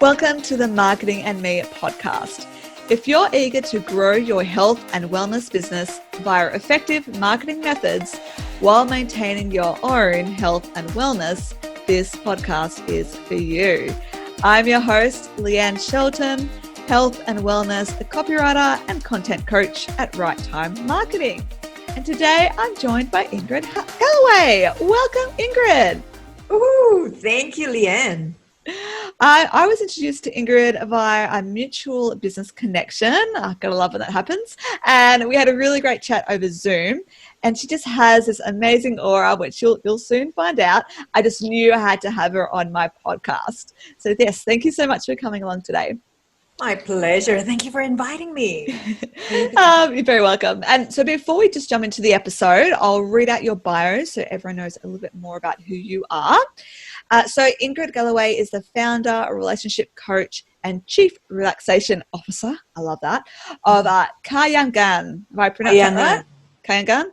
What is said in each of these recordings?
Welcome to the Marketing and Me podcast. If you're eager to grow your health and wellness business via effective marketing methods while maintaining your own health and wellness, this podcast is for you. I'm your host, Leanne Shelton, health and wellness copywriter and content coach at Right Time Marketing. And today I'm joined by Ingrid Galloway. Welcome, Ingrid. Ooh, thank you, Leanne. I was introduced to Ingrid via a mutual business connection. I gotta love when that happens. And we had a really great chat over Zoom. And she just has this amazing aura, which you'll soon find out. I just knew I had to have her on my podcast. So yes, thank you so much for coming along today. My pleasure. Thank you for inviting me. You're very welcome. And so before we just jump into the episode, I'll read out your bio so everyone knows a little bit more about who you are. So Ingrid Galloway is the founder, a relationship coach, and chief relaxation officer, I love that, of Kahyangan. Have I pronounced that right? Kahyangan?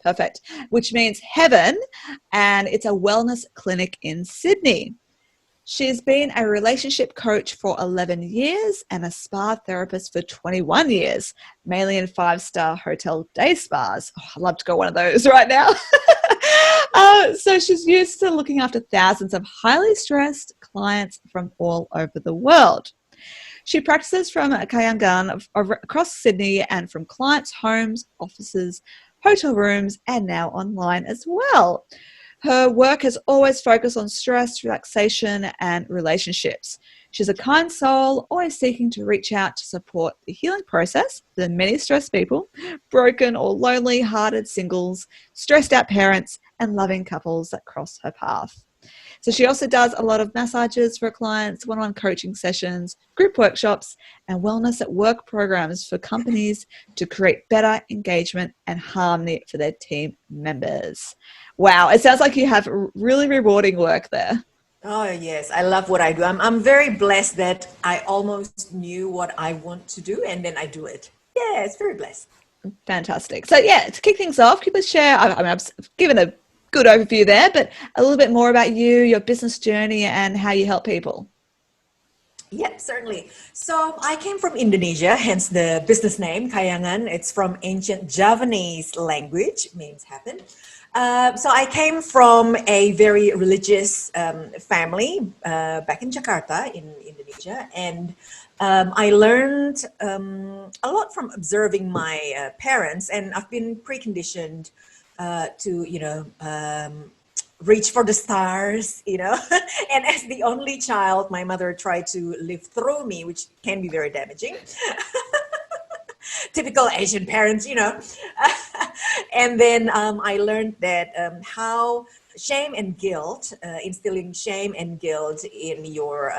Perfect. Which means heaven, and it's a wellness clinic in Sydney. She's been a relationship coach for 11 years and a spa therapist for 21 years, mainly in 5-star hotel day spas. Oh, I'd love to go one of those right now. So she's used to looking after thousands of highly stressed clients from all over the world. She practices from Kahyangan across Sydney and from clients' homes, offices, hotel rooms, and now online as well. Her work has always focused on stress, relaxation, and relationships. She's a kind soul, always seeking to reach out to support the healing process for the many stressed people, broken or lonely-hearted singles, stressed out parents, and loving couples that cross her path. So she also does a lot of massages for clients, one-on-one coaching sessions, group workshops, and wellness at work programs for companies to create better engagement and harmony for their team members. Wow, it sounds like you have really rewarding work there. Oh, yes. I love what I do. I'm very blessed that I almost knew what I want to do and then I do it. Yeah, it's very blessed. Fantastic. So yeah, to kick things off, could you share, I've given a good overview there, but a little bit more about you, your business journey, and how you help people. Yep, certainly. So I came from Indonesia, hence the business name, Kahyangan. It's from ancient Javanese language, means heaven. So I came from a very religious family back in Jakarta, in Indonesia, and I learned a lot from observing my parents, and I've been preconditioned to, reach for the stars, and as the only child, my mother tried to live through me, which can be very damaging. Typical Asian parents, and then I learned that how shame and guilt, instilling shame and guilt in your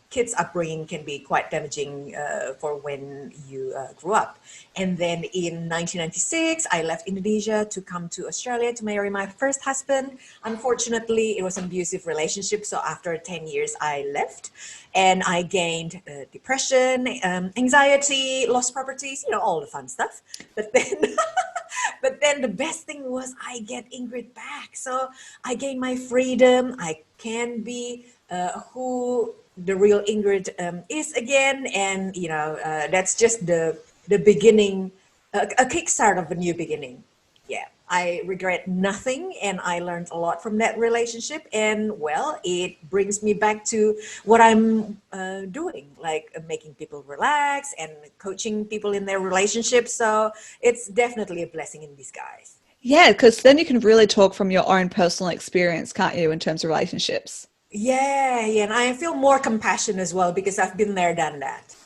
kids' upbringing can be quite damaging for when you grew up. And then in 1996, I left Indonesia to come to Australia to marry my first husband. Unfortunately, it was an abusive relationship. So after 10 years, I left and I gained depression, anxiety, lost properties, all the fun stuff. But then the best thing was I get Ingrid back. So I gain my freedom. I can be who the real Ingrid is again. And, that's just the beginning, a kickstart of a new beginning. Yeah, I regret nothing. And I learned a lot from that relationship. And, well, it brings me back to what I'm doing, like making people relax and coaching people in their relationships. So it's definitely a blessing in disguise. Yeah, because then you can really talk from your own personal experience, can't you, in terms of relationships? Yeah, and I feel more compassion as well because I've been there, done that.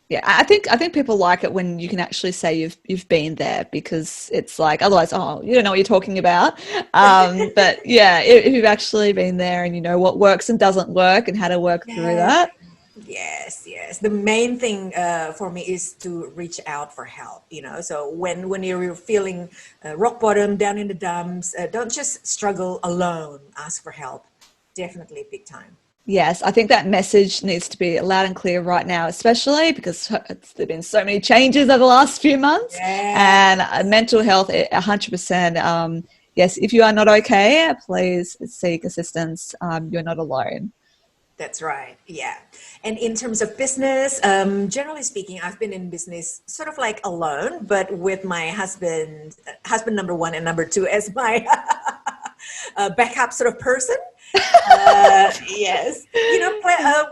Yeah, I think people like it when you can actually say you've been there, because it's like otherwise, you don't know what you're talking about. But yeah, if you've actually been there and you know what works and doesn't work and how to work through that. Yes. The main thing for me is to reach out for help. So when you're feeling rock bottom, down in the dumps, don't just struggle alone. Ask for help. Definitely big time. Yes, I think that message needs to be loud and clear right now, especially because there've been so many changes over the last few months. And mental health, 100%. Yes, if you are not okay, please seek assistance. You're not alone. That's right. Yeah. And in terms of business, generally speaking, I've been in business sort of like alone, but with my husband number one and number two as my backup sort of person. Yes.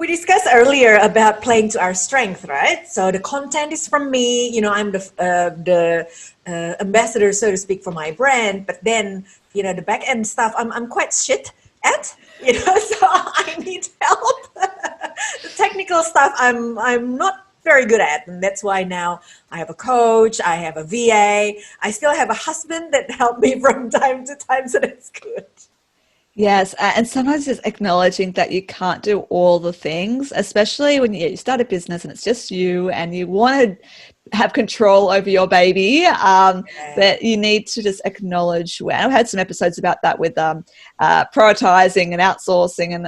We discussed earlier about playing to our strength, right? So the content is from me. I'm the ambassador, so to speak, for my brand. But then, the back end stuff, I'm quite shit at. So I need help. The technical stuff, I'm not very good at, and that's why now I have a coach, I have a VA, I still have a husband that helped me from time to time, so that's good. Yes, and sometimes just acknowledging that you can't do all the things, especially when you start a business and it's just you and you want to have control over your baby, but you need to just acknowledge when. I've had some episodes about that with prioritizing and outsourcing and,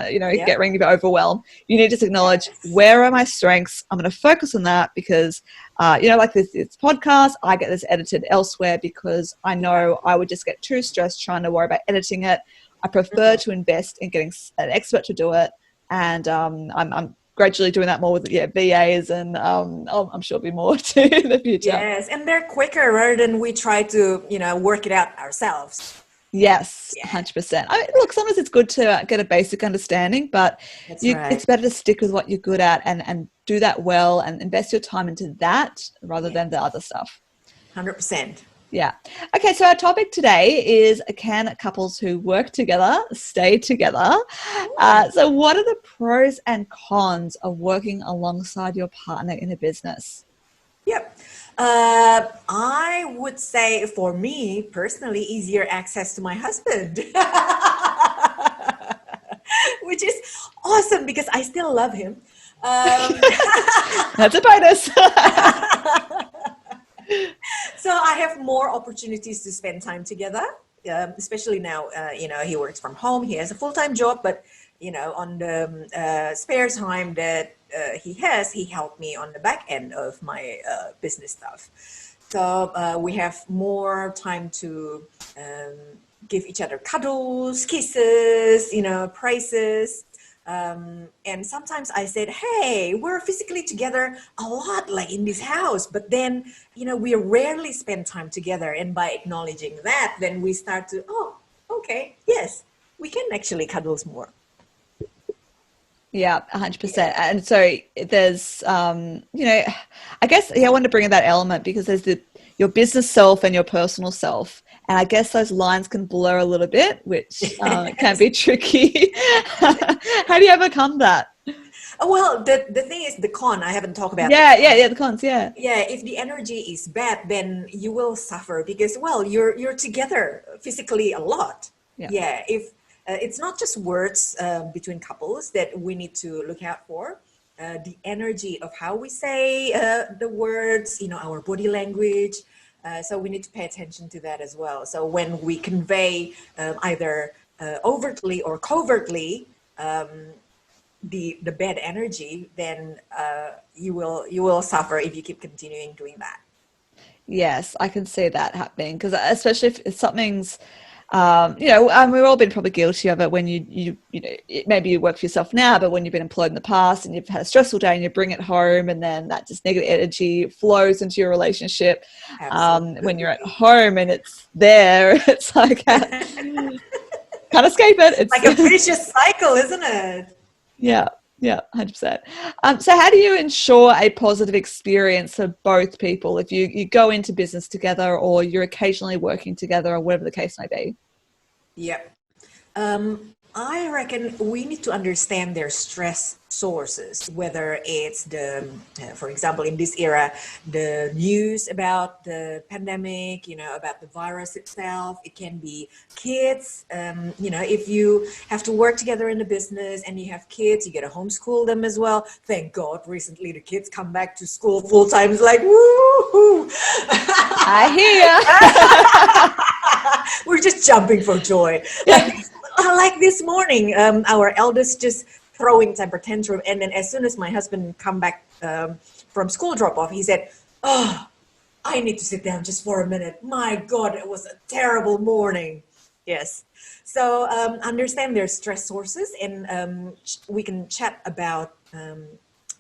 getting overwhelmed. You need to just acknowledge, where are my strengths? I'm going to focus on that because, like this podcast, I get this edited elsewhere because I know I would just get too stressed trying to worry about editing it. I prefer to invest in getting an expert to do it, and I'm gradually doing that more with VAs, and I'm sure there'll be more too in the future. Yes, and they're quicker rather than we try to work it out ourselves. Yes, 100%. Look, sometimes it's good to get a basic understanding, but it's better to stick with what you're good at and do that well and invest your time into that rather than the other stuff. 100%. Yeah. Okay, so our topic today is, can couples who work together stay together? So what are the pros and cons of working alongside your partner in a business? Yep. I would say for me personally, easier access to my husband, which is awesome because I still love him. That's a bonus. So I have more opportunities to spend time together, especially now, he works from home. He has a full-time job, but, on the spare time that he helped me on the back end of my business stuff. So we have more time to give each other cuddles, kisses, praises. And sometimes I said, hey, we're physically together a lot, like in this house, but then, we rarely spend time together. And by acknowledging that, then we start to, okay, yes, we can actually cuddle more. Yeah, 100%. And so there's, I guess, I want to bring in that element because there's your business self and your personal self. And I guess those lines can blur a little bit, which can be tricky. How do you overcome that? Well, the thing is, the con, I haven't talked about. The cons, yeah. Yeah, if the energy is bad, then you will suffer because, you're together physically a lot. Yeah, if it's not just words between couples that we need to look out for. The energy of how we say the words, our body language. So we need to pay attention to that as well. So when we convey either overtly or covertly the bad energy, then you will suffer if you keep continuing doing that. Yes, I can see that happening because especially if something's and we've all been probably guilty of it when you maybe you work for yourself now, but when you've been employed in the past and you've had a stressful day and you bring it home and then that just negative energy flows into your relationship. When you're at home and it's there, it's like can't escape it. It's like a vicious cycle, isn't it? Yeah, 100%. So how do you ensure a positive experience for both people if you go into business together or you're occasionally working together or whatever the case may be? Yep. I reckon we need to understand their stress sources, whether it's for example, in this era, the news about the pandemic, about the virus itself. It can be kids. If you have to work together in the business and you have kids, you get to homeschool them as well. Thank God, recently the kids come back to school full time. It's like, woo-hoo! I hear you. We're just jumping for joy. Like this morning, our eldest just throwing temper tantrum, and then as soon as my husband come back from school drop off, he said, I need to sit down just for a minute. My God, it was a terrible morning. Yes. So understand their stress sources, and we can chat about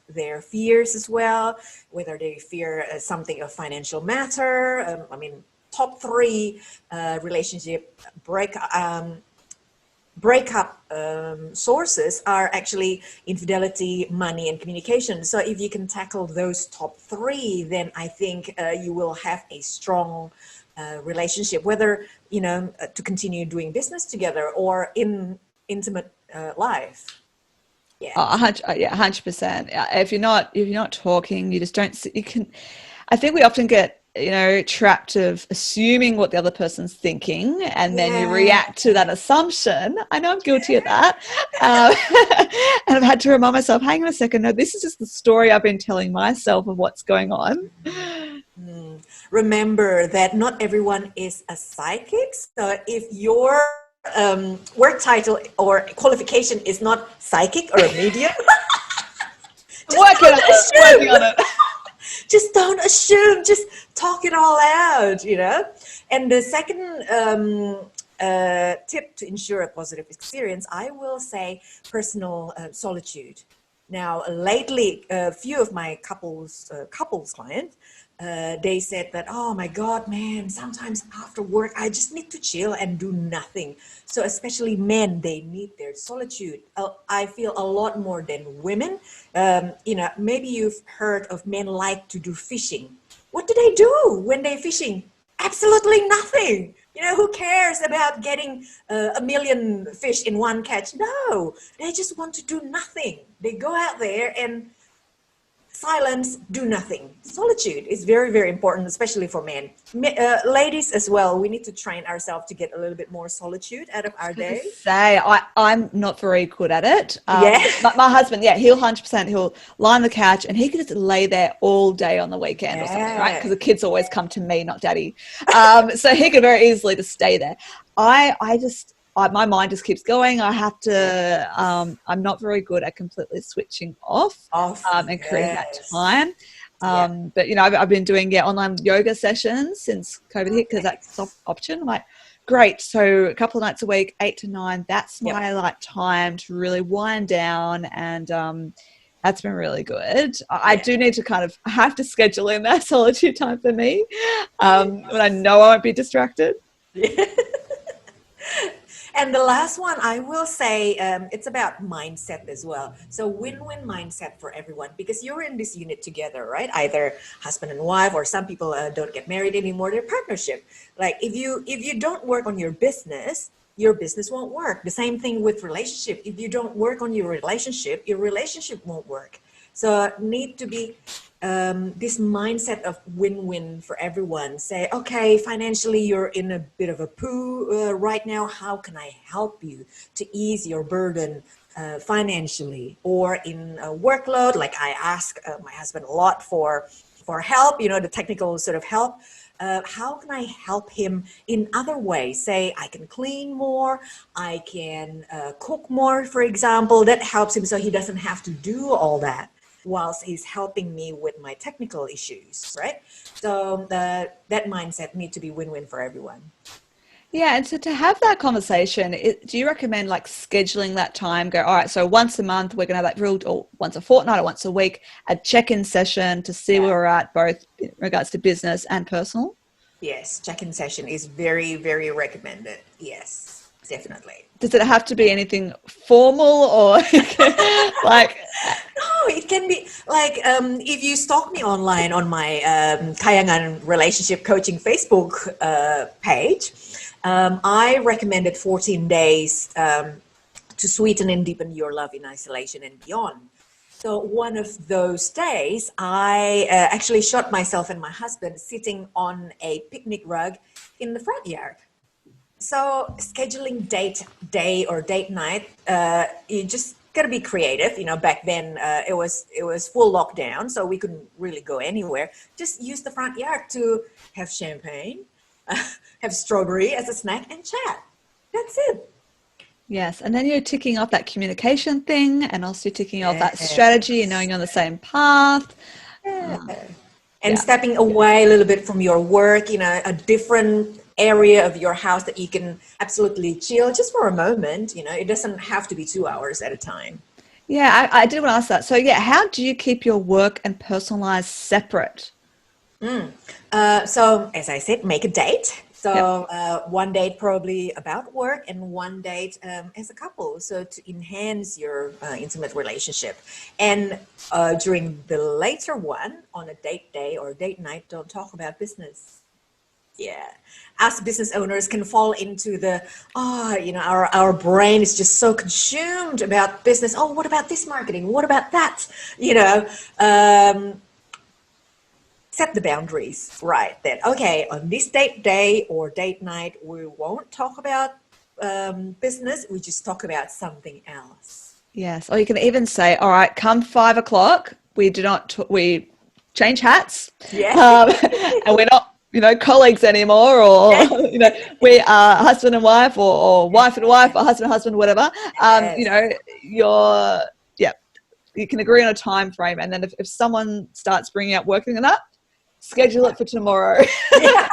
their fears as well, whether they fear something of financial matter. Top three relationship breakup sources are actually infidelity, money, and communication. So if you can tackle those top three, then I think you will have a strong relationship, whether to continue doing business together or in intimate life. Yeah. Oh, 100%. If you're not talking, you just don't. You can. I think we often get trapped of assuming what the other person's thinking, and then you Yeah. react to that assumption. I know I'm guilty of that, and I've had to remind myself, hang on a second, no, this is just the story I've been telling myself of what's going on. Remember that not everyone is a psychic. So if your work title or qualification is not psychic or a medium, Working on it. just don't assume. Just talk it all out. And the second tip to ensure a positive experience, I will say personal solitude. Now, lately, a few of my couples clients, they said that, oh my God, man, sometimes after work, I just need to chill and do nothing. So especially men, they need their solitude. I feel a lot more than women. Maybe you've heard of men like to do fishing. What do they do when they're fishing? Absolutely nothing. Who cares about getting a million fish in one catch? No, they just want to do nothing. They go out there and silence, do nothing. Solitude is very, very important, especially for men. Ladies as well, we need to train ourselves to get a little bit more solitude out of our day. I'm not very good at it. Yeah. My husband, he'll 100%, he'll lie on the couch and he could just lay there all day on the weekend or something, right? Because the kids always come to me, not daddy. So he could very easily just stay there. My mind just keeps going. I have to, I'm not very good at completely switching off and creating that time. But, I've been doing online yoga sessions since COVID hit because that's an option. I'm like, great. So a couple of nights a week, 8 to 9, that's my time to really wind down. And that's been really good. I do need to I have to schedule in that solitude time for me when I know I won't be distracted. And the last one, I will say, it's about mindset as well. So win-win mindset for everyone, because you're in this unit together, right? Either husband and wife, or some people don't get married anymore. They're partnership. Like if you don't work on your business won't work. The same thing with relationship. If you don't work on your relationship won't work. So need to be this mindset of win-win for everyone. Say, okay, financially you're in a bit of a poo right now. How can I help you to ease your burden financially? Or in a workload, like I ask my husband a lot for help, the technical sort of help. How can I help him in other ways? Say, I can clean more, I can cook more, for example. That helps him so he doesn't have to do all that whilst he's helping me with my technical issues, right? So that mindset needs to be win-win for everyone. Yeah, and so to have that conversation, do you recommend scheduling that time? Go, all right, so once a month we're going to have that real, or once a fortnight or once a week, a check-in session to see where we're at, both in regards to business and personal? Yes, check-in session is very, very recommended. Yes, definitely. Does it have to be anything formal or No, it can be if you stalk me online on my Kahyangan relationship coaching Facebook page, I recommended 14 days to sweeten and deepen your love in isolation and beyond. So one of those days, I actually shot myself and my husband sitting on a picnic rug in the front yard. So scheduling day or date night, you just gotta be creative. Back then it was full lockdown, so we couldn't really go anywhere. Just use the front yard to have champagne, have strawberry as a snack, and chat. That's it. Yes, and then you're ticking off that communication thing, and also ticking off that strategy and knowing you're on the same path. And stepping away a little bit from your work, a different area of your house that you can absolutely chill just for a moment. You know, it doesn't have to be 2 hours at a time. Yeah, I did want to ask that. So yeah, how do you keep your work and personal lives separate? So as I said, make a date. Yep. So one date probably about work and one date as a couple. So to enhance your intimate relationship. And during the later one, on a date day or date night, don't talk about business. Yeah, us business owners can fall into the, you know, our brain is just so consumed about business. Oh, what about this marketing? What about that? You know, set the boundaries right then. Okay, on this date day or date night, we won't talk about business. We just talk about something else. Yes. Or you can even say, all right, come 5 o'clock, we do not, we change hats. Yeah. And we're not, colleagues anymore, or, we are husband and wife, or wife and wife, or husband and husband, whatever. Yes. Yeah, you can agree on a time frame. And then if someone starts bringing up working on that, schedule it for tomorrow. Yeah,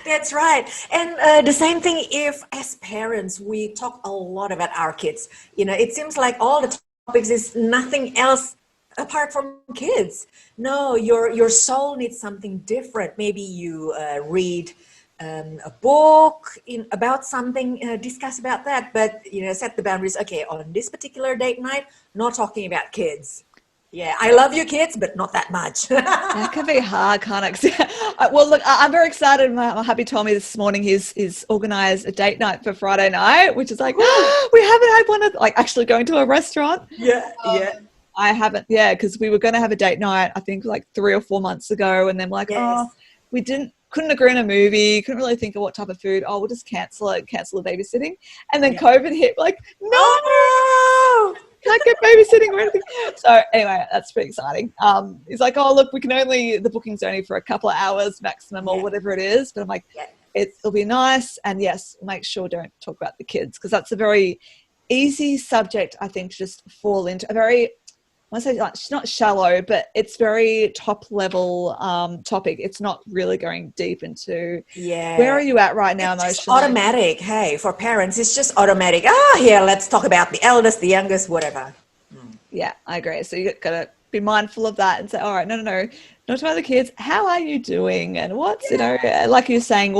that's right. And the same thing if, as parents, we talk a lot about our kids. You know, it seems like all the topics is nothing else apart from kids. No, your soul needs something different. Maybe you read a book about something, discuss about that, but set the boundaries. Okay, on this particular date night, not talking about kids. Yeah, I love you kids, but not that much. That can be hard, can't it? Well, look, I'm very excited. My hubby told me this morning he's organised a date night for Friday night, which is like, we haven't had one of, like, actually going to a restaurant. Yeah, yeah. I haven't, because we were going to have a date night, I think like 3 or 4 months ago, and then we're like, Yes. we couldn't agree on a movie, couldn't really think of what type of food. Oh, we'll just cancel the babysitting. And then Yeah. COVID hit, like, no, Oh, no. can't get babysitting or anything. So anyway, that's pretty exciting. He's like, oh, look, the booking's only for a couple of hours maximum, or whatever it is. But I'm like, Yeah. it'll be nice. And yes, make sure don't talk about the kids, because that's a very easy subject, I think, to just fall into. A very, I want to say, it's not shallow, but it's very top level topic. It's not really going deep into where are you at right now It's just emotionally. automatic. Hey, for parents, it's just automatic. Here, let's talk about the eldest, the youngest, whatever. Yeah, I agree. So you got to be mindful of that and say, all right, no, not to other kids. How are you doing? And what's, like you're saying,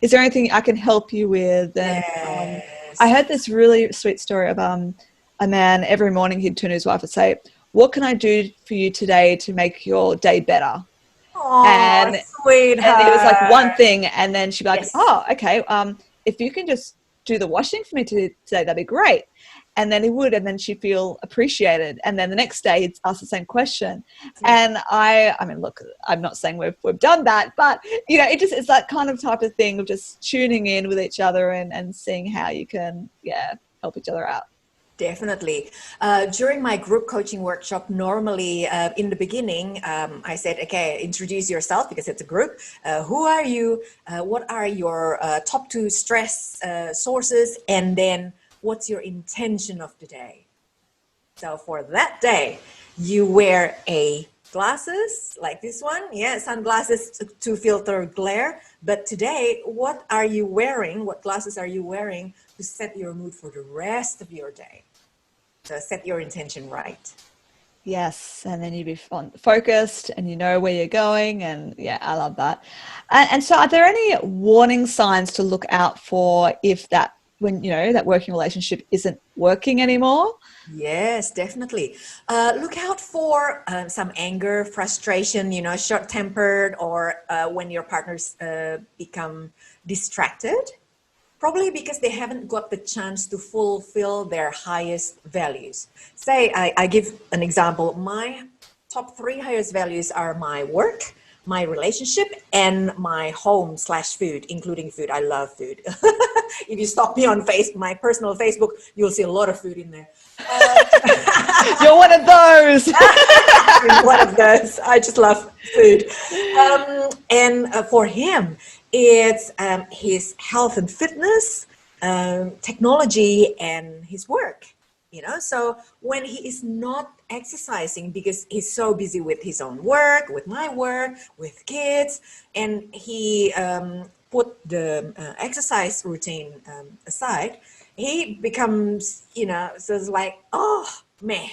is there anything I can help you with? And Yes. I heard this really sweet story of a man. Every morning he'd turn to his wife and say, what can I do for you today to make your day better? Oh, And sweetheart. it was like one thing, and then she'd be like, Yes. oh, okay, if you can just do the washing for me today, that'd be great. And then he would, and then she'd feel appreciated. And then the next day he'd ask the same question. And I mean, look, I'm not saying we've done that, but it's that kind of type of thing of just tuning in with each other and seeing how you can help each other out. Definitely. During my group coaching workshop, normally in the beginning, I said, okay, introduce yourself because it's a group. Who are you? What are your top 2 stress sources? And then what's your intention of the day? So for that day, you wear a glasses like this one. Yeah, sunglasses to filter glare. But today, what are you wearing? What glasses are you wearing to set your mood for the rest of your day? So set your intention right. Yes, and then you'd be focused and you know where you're going, and I love that. And so are there any warning signs to look out for if when that working relationship isn't working anymore? Yes, definitely. Look out for some anger, frustration, short-tempered, or when your partners become distracted. Probably because they haven't got the chance to fulfill their highest values. Say, I give an example. My top 3 highest values are my work, my relationship, and my home/food, including food. I love food. If you stalk me on my personal Facebook, you'll see a lot of food in there. You're one of those. I'm one of those. I just love food. And for him, it's his health and fitness, technology, and his work. So when he is not exercising because he's so busy with his own work, with my work, with kids, and he put the exercise routine aside, he becomes, so it's like, oh, man.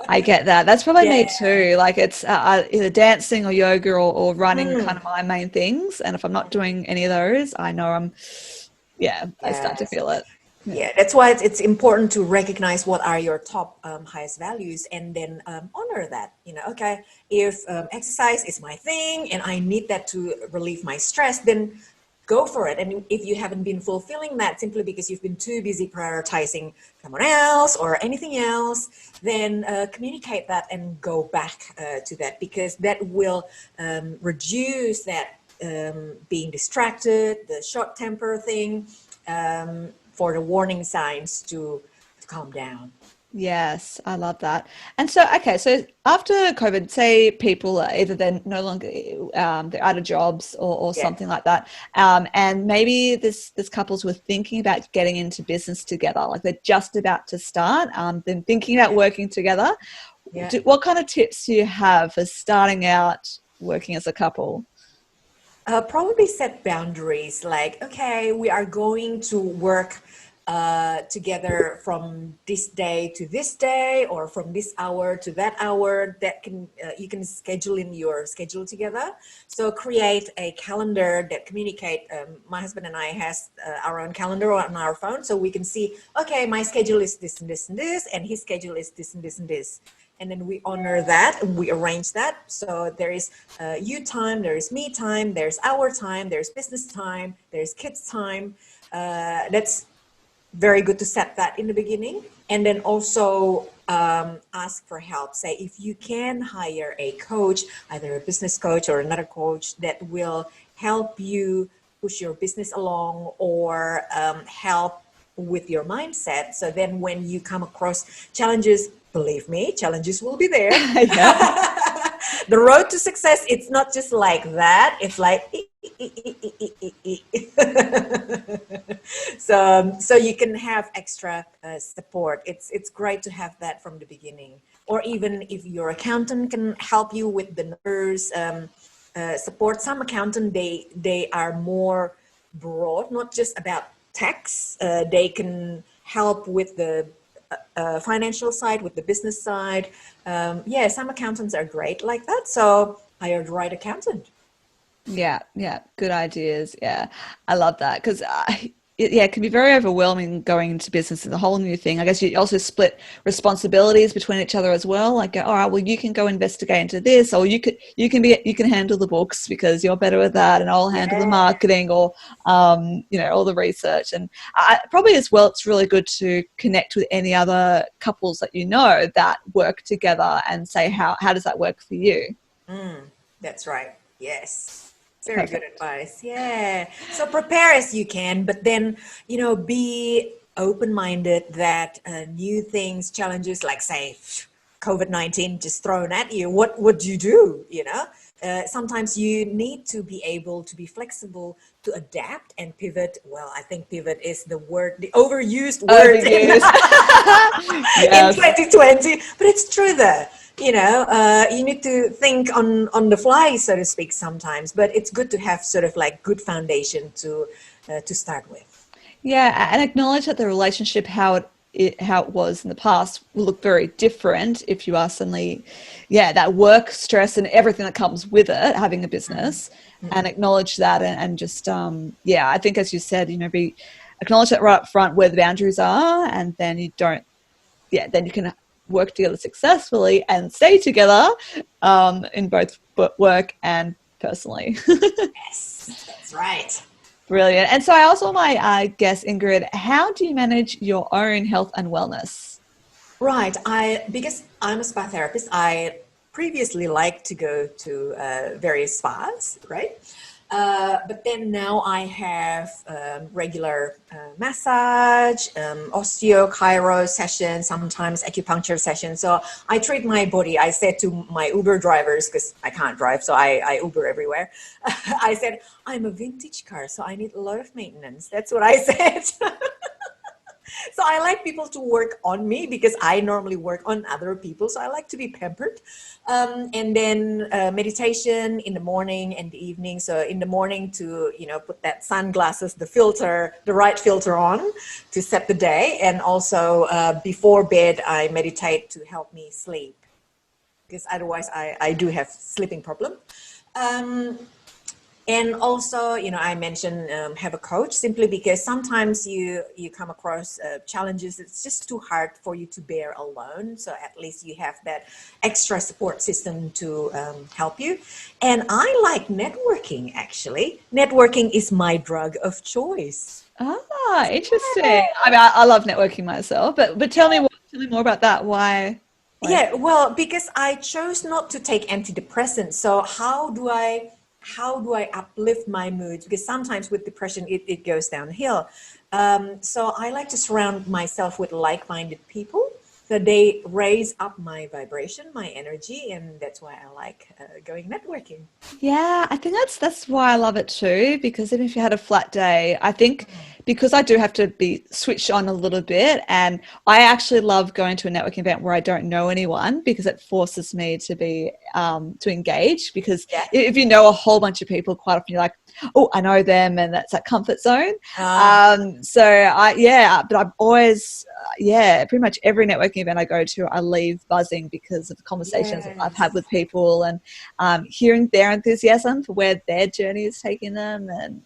I get that. That's probably me Yeah. too. Like it's either dancing or yoga or running, kind Mm. of my main things. And if I'm not doing any of those, I know I start to Yes. feel it. Yeah. Yeah, that's why it's important to recognize what are your top highest values and then honor that. Okay, if exercise is my thing and I need that to relieve my stress, then go for it. And if you haven't been fulfilling that simply because you've been too busy prioritizing someone else or anything else, then communicate that and go back to that, because that will reduce that being distracted, the short temper thing. For the warning signs to calm down. Yes, I love that. And so, okay, so after COVID, say people are either they're no longer they're out of jobs or Yeah. something like that, and maybe this couples were thinking about getting into business together, like they're just about to start, then thinking about working together. Yeah. What kind of tips do you have for starting out working as a couple? Probably set boundaries like, okay, we are going to work together from this day to this day, or from this hour to that hour. That can you can schedule in your schedule together. So create a calendar that communicate. My husband and I has our own calendar on our phone, so we can see, okay, my schedule is this and this and this, and his schedule is this and this and this. And then we honor that and we arrange that. So there is you time, there is me time, there's our time, there's business time, there's kids time. That's very good to set that in the beginning. And then also ask for help. Say if you can hire a coach, either a business coach or another coach that will help you push your business along, or help with your mindset. So then when you come across challenges, believe me, challenges will be there. Yeah. The road to success, it's not just like that. It's like so you can have extra support. It's great to have that from the beginning. Or even if your accountant can help you with the numbers, support. Some accountant, they are more broad, not just about tax. They can help with the financial side, with the business side. Yeah, some accountants are great like that. So hire the right accountant. Yeah, yeah, good ideas. Yeah, I love that because it can be very overwhelming going into business. It's a whole new thing. I guess you also split responsibilities between each other as well. Like, all right, well, you can go investigate into this, or you can handle the books because you're better with that, and I'll handle the Yeah. marketing or all the research. And probably as well, it's really good to connect with any other couples that you know that work together and say how does that work for you? That's right. Yes. Very good Perfect. advice. Yeah. So prepare as you can, but then, be open-minded that new things, challenges like, say, COVID-19 just thrown at you. What would you do? Sometimes you need to be able to be flexible, to adapt and pivot. Well, I think pivot is the overused word in Overused. in Yes. 2020, but it's true though. You need to think on the fly, so to speak, sometimes, but it's good to have sort of like good foundation to start with. Yeah, and acknowledge that the relationship, how it was in the past, will look very different if you are suddenly, yeah, that work stress and everything that comes with it, having a business, and acknowledge that and just yeah, I think as you said, be acknowledge that right up front where the boundaries are, and then you don't, yeah, then you can work together successfully and stay together in both work and personally. Yes, that's right. Brilliant. And so I also want to guess, Ingrid, how do you manage your own health and wellness? Right. Because I'm a spa therapist, I previously liked to go to various spas, right? But then now I have regular massage, osteo, chiro sessions, sometimes acupuncture sessions. So I treat my body. I said to my Uber drivers, because I can't drive, so I Uber everywhere. I said, I'm a vintage car, so I need a lot of maintenance. That's what I said. So So I like people to work on me because I normally work on other people. So I like to be pampered. And then meditation in the morning and the evening. So in the morning to, put that sunglasses, the right filter on to set the day. And also before bed, I meditate to help me sleep because otherwise I do have sleeping problem. And also, I mentioned have a coach simply because sometimes you come across challenges. It's just too hard for you to bear alone. So at least you have that extra support system to help you. And I like networking, actually. Networking is my drug of choice. Ah, interesting. I mean, I love networking myself, but tell me more about that. Why? Yeah, well, because I chose not to take antidepressants. So how do I uplift my moods? Because sometimes with depression, it goes downhill. So I like to surround myself with like-minded people. So they raise up my vibration, my energy, and that's why I like going networking. Yeah, I think that's why I love it too, because even if you had a flat day, I think because I do have to be switched on a little bit, and I actually love going to a networking event where I don't know anyone because it forces me to be to engage, because if you know a whole bunch of people, quite often you're like, oh, I know them, and that's that comfort zone. But I'm always pretty much every networking event I go to, I leave buzzing because of the conversations that I've had with people, and hearing their enthusiasm for where their journey is taking them. And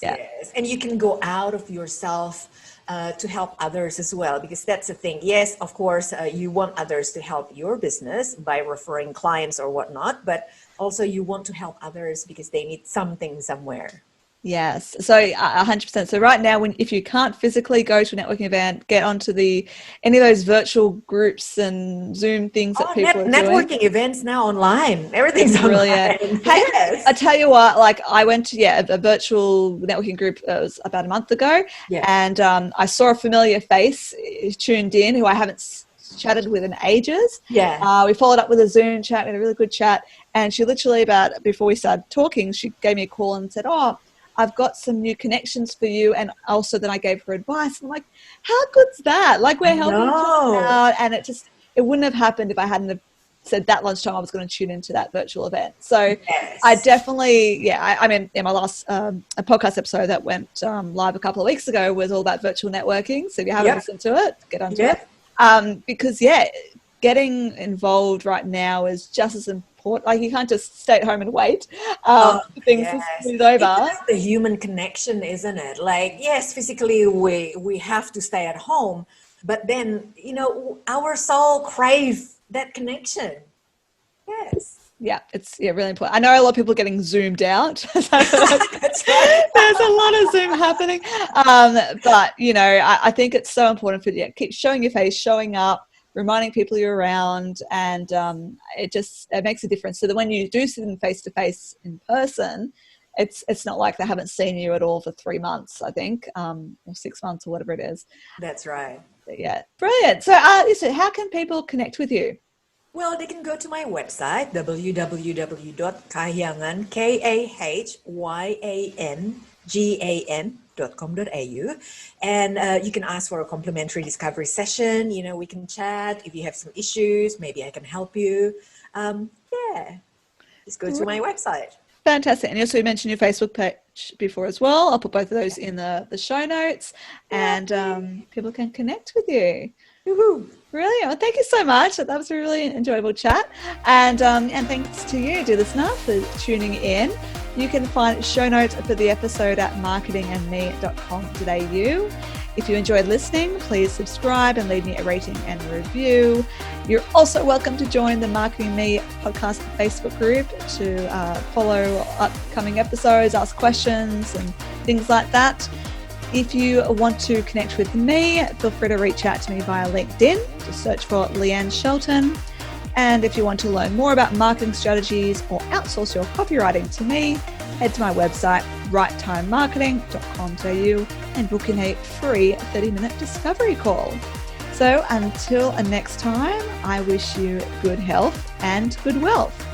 Yes, and you can go out of yourself to help others as well, because that's the thing. Yes, of course, you want others to help your business by referring clients or whatnot, but also you want to help others because they need something somewhere. Yes, so 100%. So right now, if you can't physically go to a networking event, get onto any of those virtual groups and Zoom things that people are doing. Networking events now online. Everything's brilliant. online. Hey, Yes. I tell you what, like I went to a virtual networking group. It was about a month ago, and I saw a familiar face tuned in who I haven't chatted with in ages. We followed up with a Zoom chat. We had a really good chat, and she literally before we started talking, she gave me a call and said, "Oh, I've got some new connections for you." And also then I gave her advice. I'm like, how good's that? Like, we're helping each other out. And it wouldn't have happened if I hadn't have said that lunchtime I was going to tune into that virtual event. So I definitely, I mean, in my last a podcast episode that went live a couple of weeks ago was all about virtual networking. So if you haven't listened to it, get onto it. Because getting involved right now is just as important. Like, you can't just stay at home and wait for things to smooth over. It's the human connection, isn't it? Like, yes, physically we have to stay at home, but then, our soul craves that connection. Yes. Yeah, it's really important. I know a lot of people are getting zoomed out. That's right. There's a lot of Zoom happening. But, I think it's so important for you to keep showing your face, showing up, reminding people you're around, and it makes a difference. So that when you do see them face to face in person, it's not like they haven't seen you at all for 3 months, I think, or 6 months or whatever it is. That's right. But brilliant. So how can people connect with you? Well, they can go to my website, www.kahyangan, kahyangan.com.au, and you can ask for a complimentary discovery session. We can chat. If you have some issues, maybe I can help you. Just go to my website. Fantastic. And also, you mentioned your Facebook page before as well. I'll put both of those in the show notes, and people can connect with you. Woohoo. Brilliant. Well, thank you so much. That was a really enjoyable chat. And thanks to you, dear listener, for tuning in. You can find show notes for the episode at marketingandme.com.au. If you enjoyed listening, please subscribe and leave me a rating and review. You're also welcome to join the Marketing Me podcast Facebook group to follow upcoming episodes, ask questions and things like that. If you want to connect with me, feel free to reach out to me via LinkedIn. Just search for Leanne Shelton. And if you want to learn more about marketing strategies or outsource your copywriting to me, head to my website, righttimemarketing.com.au, and book in a free 30-minute discovery call. So until next time, I wish you good health and good wealth.